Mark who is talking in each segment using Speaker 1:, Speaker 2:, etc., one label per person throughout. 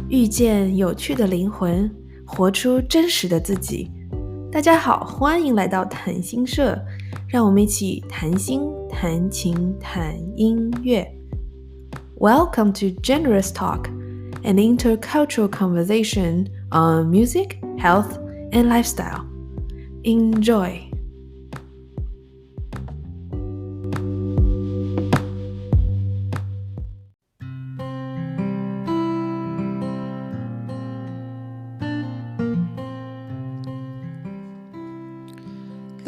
Speaker 1: 遇见有趣的灵魂，活出真实的自己。大家好，欢迎来到弹心社，让我们一起谈心、谈情、谈音乐。Welcome to GenerousTalk, an intercultural conversation on music, health, and lifestyle. Enjoy!The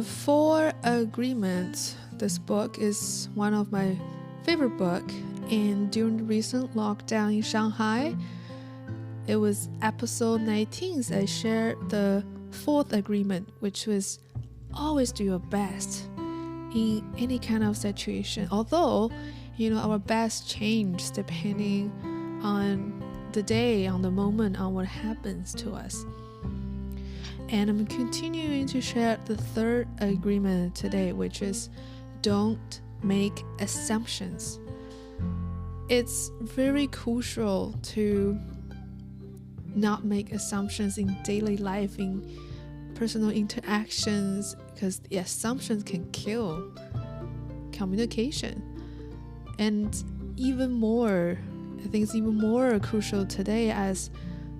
Speaker 1: Four Agreements. This book is one of my favorite books, and during the recent lockdown in Shanghai, it was episode 19. I shared the fourth agreement, which was always do your best in any kind of situation. Although, our best changes depending on the day, on the moment, on what happens to us.And I'm continuing to share the third agreement today, which is don't make assumptions. It's very crucial to not make assumptions in daily life, in personal interactions, because the assumptions can kill communication. And even more, I think it's even more crucial today as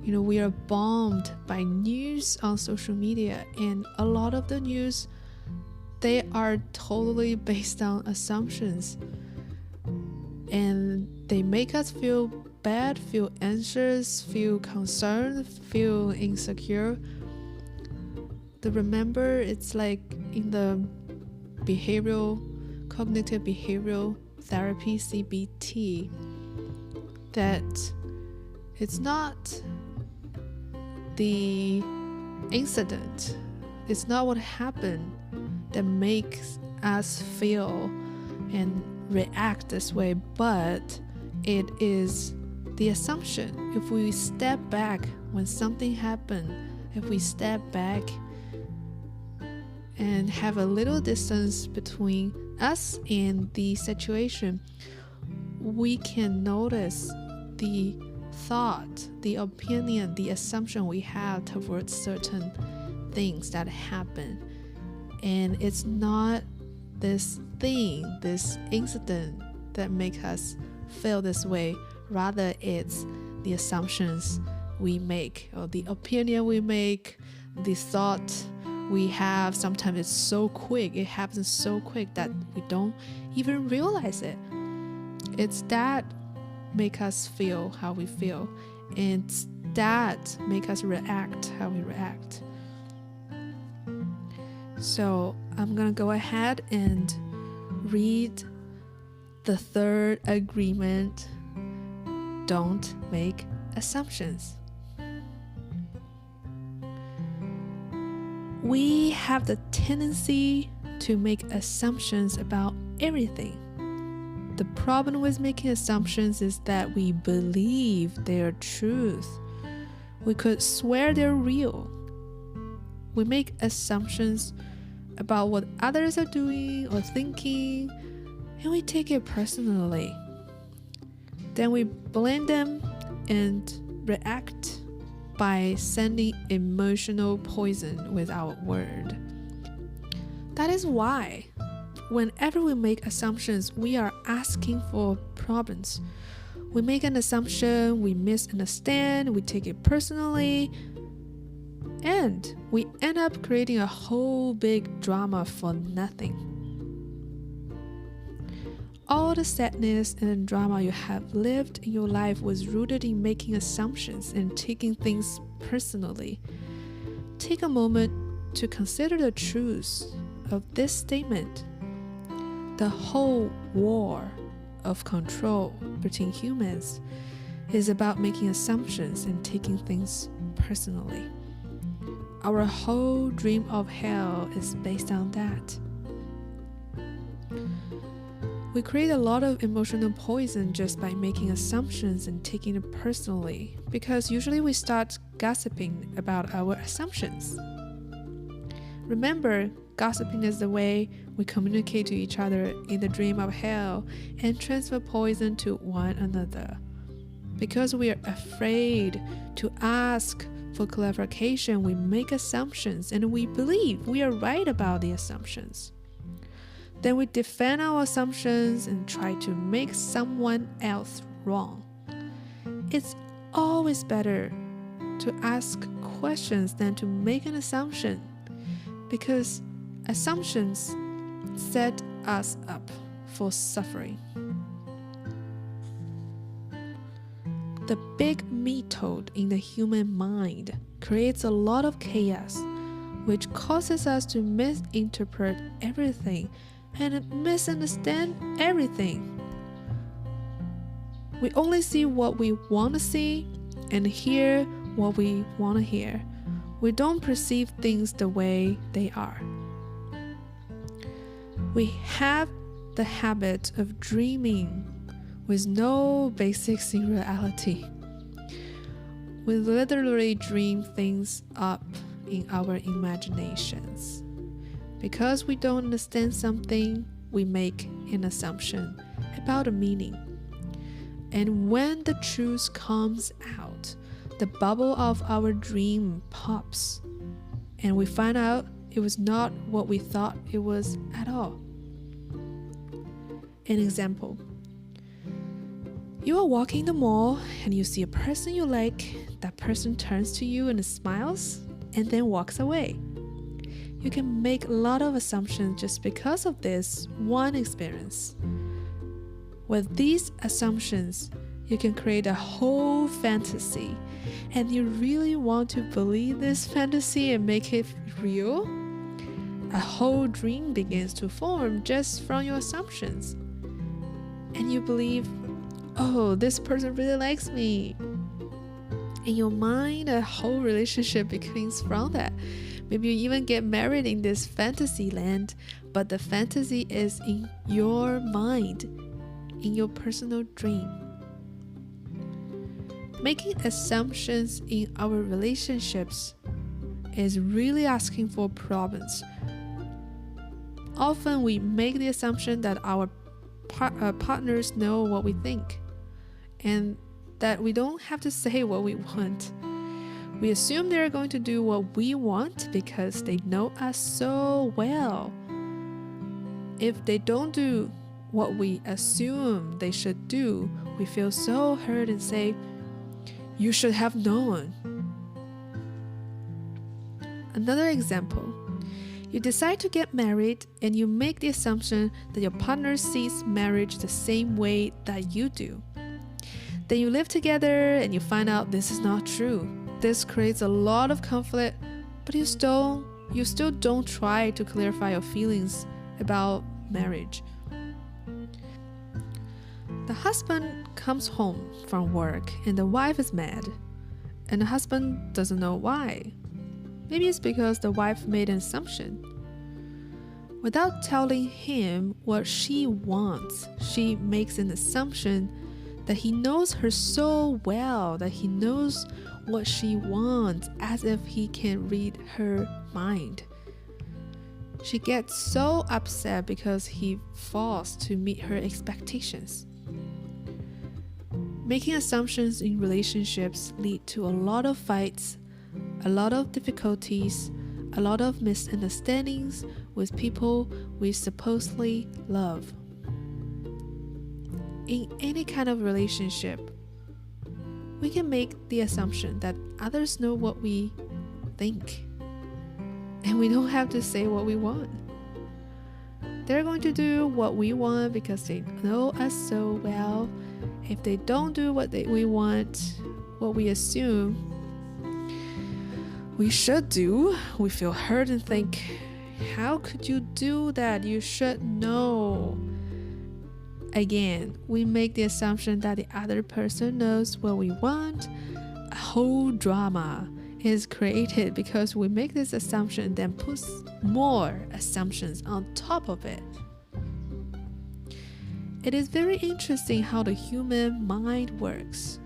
Speaker 1: we are bombed by news on social media, and a lot of the news, they are totally based on assumptions, and they make us feel bad, feel anxious, feel concerned, feel insecure. Remember, it's like in the cognitive behavioral therapy, CBT, that it's not the incident, it's not what happened that makes us feel and react this way, but it is the assumption. If we step back when something happened, if we step back and have a little distance between us and the situation, we can notice the thought, the opinion, the assumption we have towards certain things that happen. And it's not this thing, this incident that makes us feel this way. Rather, it's the assumptions we make, or the opinion we make, the thought we have. Sometimes it's so quick, it happens so quick that we don't even realize it. It's that make us feel how we feel, and that make us react how we react. So I'm gonna go ahead and read the third agreement. Don't make assumptions. We have the tendency to make assumptions about everything.The problem with making assumptions is that we believe they're truth. We could swear they're real. We make assumptions about what others are doing or thinking, and we take it personally. Then we blame them and react by sending emotional poison with our word. That is why,whenever we make assumptions, we are asking for problems. We make an assumption, we misunderstand, we take it personally, and we end up creating a whole big drama for nothing. All the sadness and drama you have lived in your life was rooted in making assumptions and taking things personally. Take a moment to consider the truth of this statement.The whole war of control between humans is about making assumptions and taking things personally. Our whole dream of hell is based on that. We create a lot of emotional poison just by making assumptions and taking it personally, because usually we start gossiping about our assumptions. Remember, gossiping is the way we communicate to each other in the dream of hell and transfer poison to one another. Because we are afraid to ask for clarification, we make assumptions and we believe we are right about the assumptions. Then we defend our assumptions and try to make someone else wrong. It's always better to ask questions than to make an assumption, because assumptions set us up for suffering. The big method in the human mind creates a lot of chaos, which causes us to misinterpret everything and misunderstand everything. We only see what we want to see and hear what we want to hear. We don't perceive things the way they are. We have the habit of dreaming with no basics in reality. We literally dream things up in our imaginations. Because we don't understand something, we make an assumption about the meaning. And when the truth comes out, the bubble of our dream pops, and we find out it was not what we thought it was at all. An example. You are walking the mall and you see a person you like. That person turns to you and smiles and then walks away. You can make a lot of assumptions just because of this one experience. With these assumptions, you can create a whole fantasy, and you really want to believe this fantasy and make it real? A whole dream begins to form just from your assumptions. And you believe, oh, this person really likes me. In your mind, a whole relationship begins from that. Maybe you even get married in this fantasy land, but the fantasy is in your mind, in your personal dream. Making assumptions in our relationships is really asking for problems. Often we make the assumption that our partners know what we think, and that we don't have to say what we want. We assume they're going to do what we want because they know us so well. If they don't do what we assume they should do, we feel so hurt and say, "You should have known." Another example. You decide to get married and you make the assumption that your partner sees marriage the same way that you do. Then you live together and you find out this is not true. This creates a lot of conflict, but you still don't try to clarify your feelings about marriage. The husband comes home from work and the wife is mad, and the husband doesn't know why. Maybe it's because the wife made an assumption. Without telling him what she wants, she makes an assumption that he knows her so well, that he knows what she wants, as if he can read her mind. She gets so upset because he fails to meet her expectations. Making assumptions in relationships lead to a lot of fights, a lot of difficulties, a lot of misunderstandings with people we supposedly love. In any kind of relationship, we can make the assumption that others know what we think, and we don't have to say what we want. They're going to do what we want because they know us so well. If they don't do what we want, what we assume we should do, we feel hurt and think, how could you do that? You should know. Again, we make the assumption that the other person knows what we want. A whole drama is created because we make this assumption and then put more assumptions on top of it. It is very interesting how the human mind works.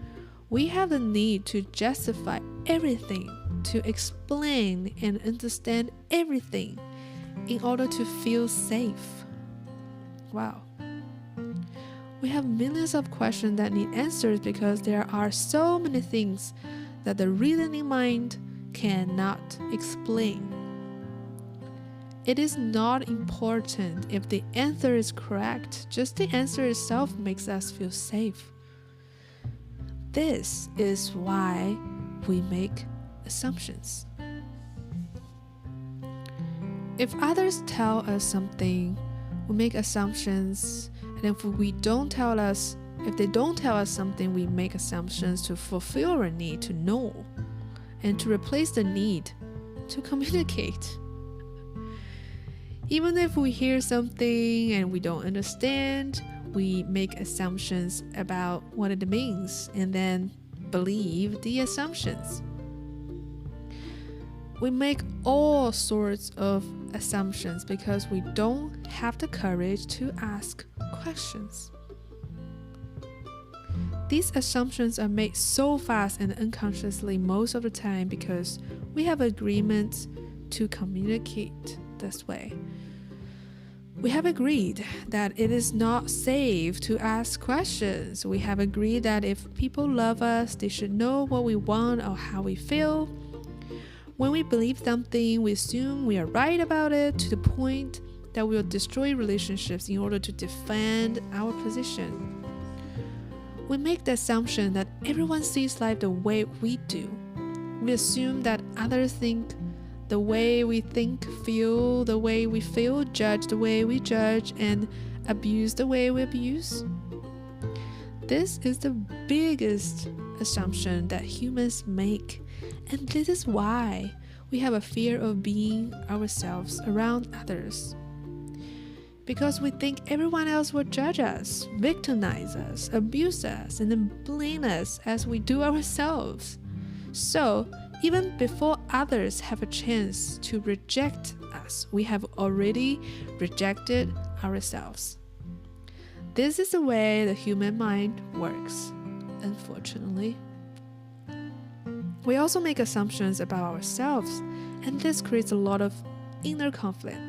Speaker 1: We have the need to justify everything, to explain and understand everything in order to feel safe. Wow. We have millions of questions that need answers because there are so many things that the reasoning mind cannot explain. It is not important if the answer is correct, just the answer itself makes us feel safe. This is why we make assumptions. If others tell us something, we make assumptions, and if they don't tell us something, we make assumptions to fulfill our need to know and to replace the need to communicate. Even if we hear something and we don't understand, we make assumptions about what it means and then believe the assumptions. We make all sorts of assumptions because we don't have the courage to ask questions. These assumptions are made so fast and unconsciously most of the time because we have agreements to communicate this way. We have agreed that it is not safe to ask questions. We have agreed that if people love us, they should know what we want or how we feel. When we believe something, we assume we are right about it to the point that we will destroy relationships in order to defend our position. We make the assumption that everyone sees life the way we do. We assume that others think the way we think, feel the way we feel, judge the way we judge, and abuse the way we abuse. This is the biggest assumption that humans make, and this is why we have a fear of being ourselves around others. Because we think everyone else will judge us, victimize us, abuse us, and then blame us as we do ourselves. So, even before others have a chance to reject us, we have already rejected ourselves. This is the way the human mind works, unfortunately. We also make assumptions about ourselves, and this creates a lot of inner conflict.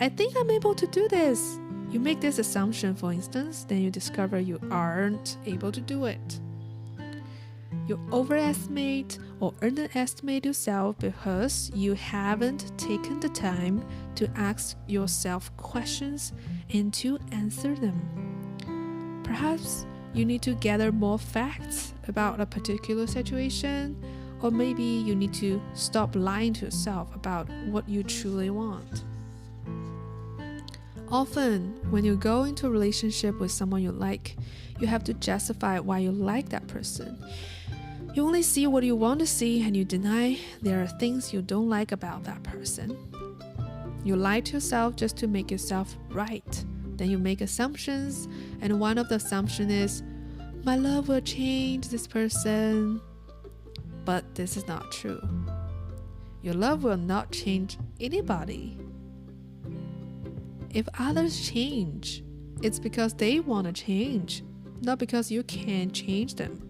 Speaker 1: I think I'm able to do this. You make this assumption, for instance, then you discover you aren't able to do it. You overestimate or underestimate yourself because you haven't taken the time to ask yourself questions and to answer them. Perhaps you need to gather more facts about a particular situation, or maybe you need to stop lying to yourself about what you truly want. Often, when you go into a relationship with someone you like, you have to justify why you like that person. You only see what you want to see and you deny there are things you don't like about that person. You lie to yourself just to make yourself right. Then you make assumptions, and one of the assumptions is, my love will change this person. But this is not true. Your love will not change anybody. If others change, it's because they want to change, not because you can't change them.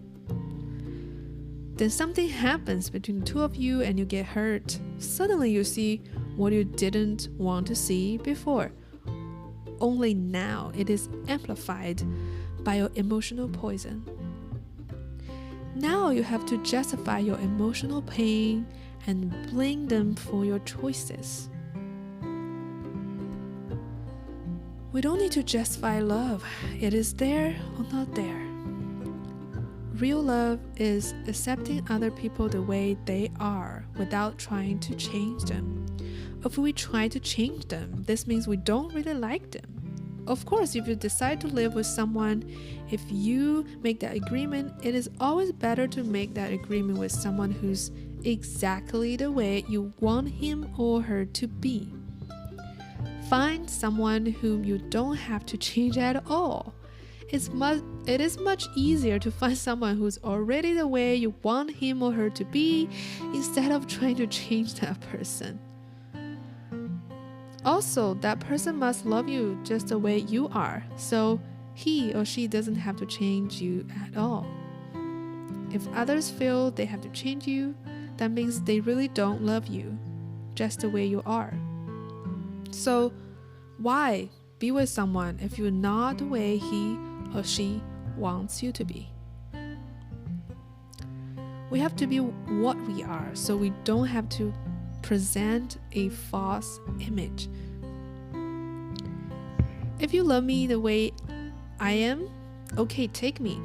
Speaker 1: Then something happens between the two of you and you get hurt. Suddenly you see what you didn't want to see before. Only now it is amplified by your emotional poison. Now you have to justify your emotional pain and blame them for your choices. We don't need to justify love. It is there or not there. Real love is accepting other people the way they are without trying to change them. If we try to change them, this means we don't really like them. Of course, if you decide to live with someone, if you make that agreement, it is always better to make that agreement with someone who's exactly the way you want him or her to be. Find someone whom you don't have to change at all. It is much easier to find someone who's already the way you want him or her to be instead of trying to change that person. Also, that person must love you just the way you are, so he or she doesn't have to change you at all. If others feel they have to change you, that means they really don't love you, just the way you are. So, why be with someone if you're not the way he or she wants you to be. We have to be what we are, so we don't have to present a false image. If you love me the way I am, okay, take me.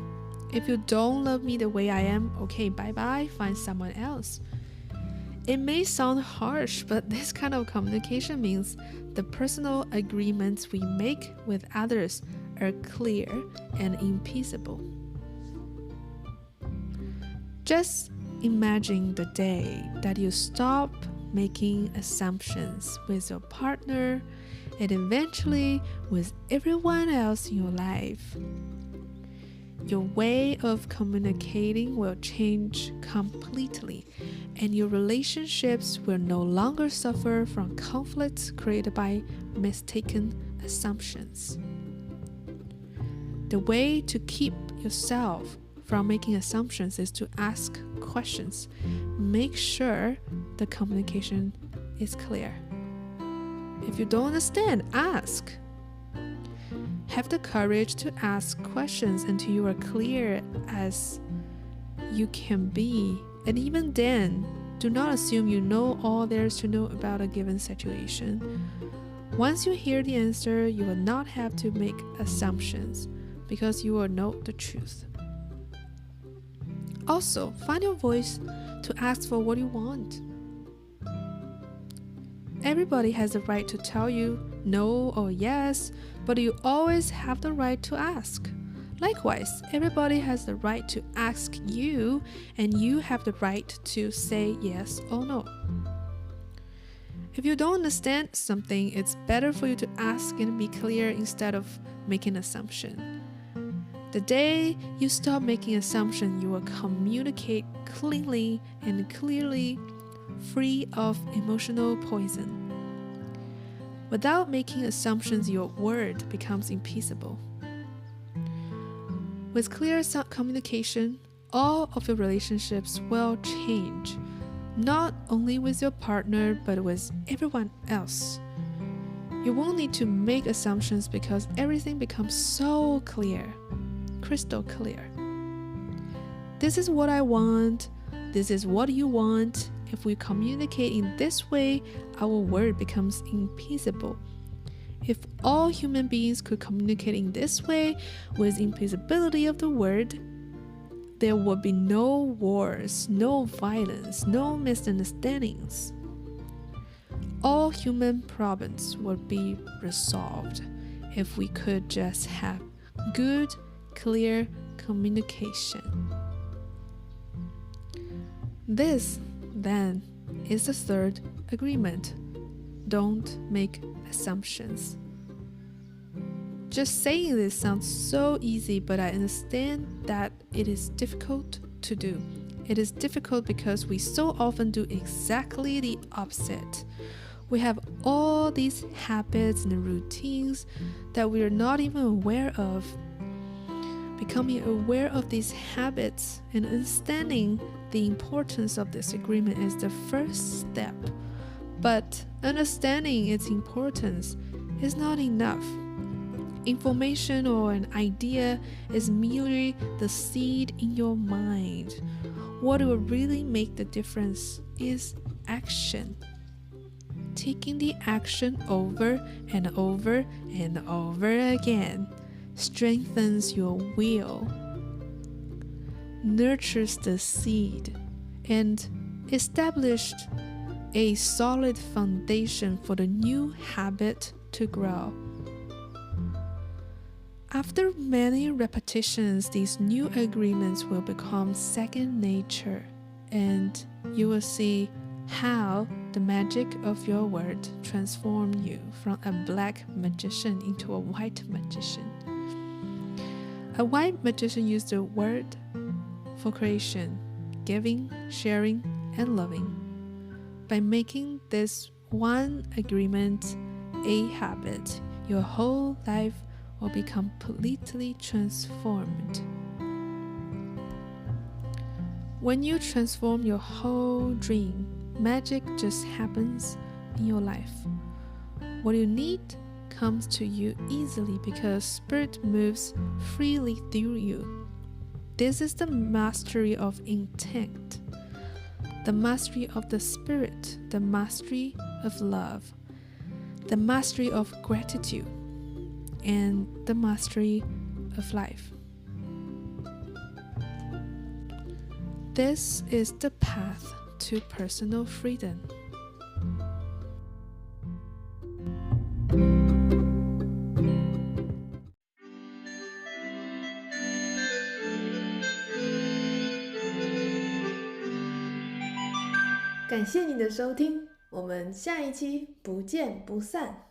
Speaker 1: If you don't love me the way I am, okay, bye-bye, find someone else. It may sound harsh, but this kind of communication means the personal agreements we make with others are clear and impeccable. Just imagine the day that you stop making assumptions with your partner and eventually with everyone else in your life. Your way of communicating will change completely, and your relationships will no longer suffer from conflicts created by mistaken assumptions. The way to keep yourself from making assumptions is to ask questions. Make sure the communication is clear. If you don't understand, ask. Have the courage to ask questions until you are clear as you can be. And even then, do not assume you know all there is to know about a given situation. Once you hear the answer, you will not have to make assumptions because you will know the truth. Also, find your voice to ask for what you want. Everybody has the right to tell you no or yes, but you always have the right to ask. Likewise, everybody has the right to ask you, and you have the right to say yes or no. If you don't understand something, it's better for you to ask and be clear instead of making an assumption. The day you stop making assumptions, you will communicate cleanly and clearly, free of emotional poison. Without making assumptions, your word becomes impeccable. With clear communication, all of your relationships will change, not only with your partner, but with everyone else. You won't need to make assumptions because everything becomes so clear, crystal clear. This is what I want. This is what you want. If we communicate in this way, our word becomes impeccable. If all human beings could communicate in this way with impeccability of the word, there would be no wars, no violence, no misunderstandings. All human problems would be resolved if we could just have good, clear communication. This, then, is the third agreement. Don't make assumptions. Just saying this sounds so easy, but I understand that it is difficult to do. It is difficult because we so often do exactly the opposite. We have all these habits and routines that we are not even aware of. Becoming aware of these habits and understanding the importance of this agreement is the first step. But understanding its importance is not enough. Information or an idea is merely the seed in your mind. What will really make the difference is action. Taking the action over and over and over again strengthens your will, nurtures the seed, and established a solid foundation for the new habit to grow. After many repetitions, these new agreements will become second nature, and you will see how the magic of your word transforms you from a black magician into a white magician. A white magician used the word for creation, giving, sharing, and loving. By making this one agreement a habit, your whole life will be completely transformed. When you transform your whole dream, magic just happens in your life. What you need, comes to you easily because Spirit moves freely through you. This is the mastery of intent, the mastery of the Spirit, the mastery of love, the mastery of gratitude, and the mastery of life. This is the path to personal freedom.
Speaker 2: 感谢你的收听，我们下一期不见不散。